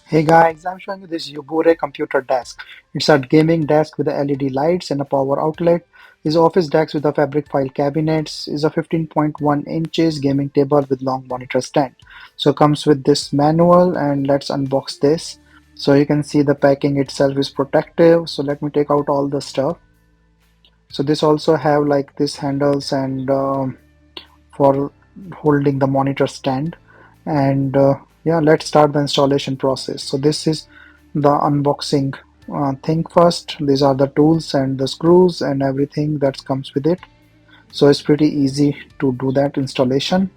Hey guys, I'm showing you this Yoobure computer desk. It's a gaming desk with the LED lights and a power outlet. Is office desk with a fabric file cabinets. Is a 15.1 inches gaming table with long monitor stand. So comes with this manual and let's unbox this. So you can see the packing itself is protective. So let me take out all the stuff. So this also have like this handles and for holding the monitor stand and yeah, let's start the installation process. So this is the unboxing thing. First, these are the tools and the screws and everything that comes with it. So it's pretty easy to do that installation.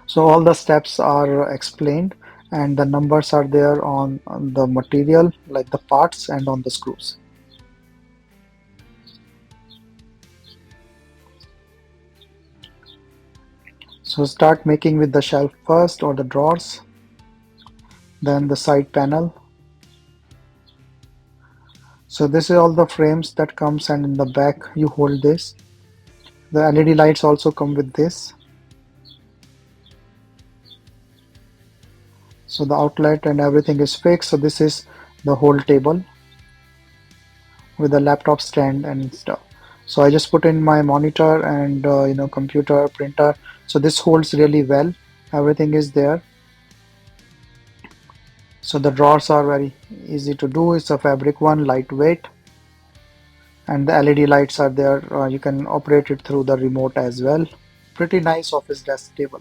So all the steps are explained and the numbers are there on the material like the parts and on the screws. So start making with the shelf first or the drawers, then the side panel. So this is all the frames that comes, and in the back you hold this. The LED lights also come with this. So the outlet and everything is fixed. So this is the whole table with the laptop stand and stuff. So I just put in my monitor and computer, printer. So this holds really well. Everything is there. So the drawers are very easy to do. It's a fabric one, lightweight, and the LED lights are there. You can operate it through the remote as well. Pretty nice office desk table.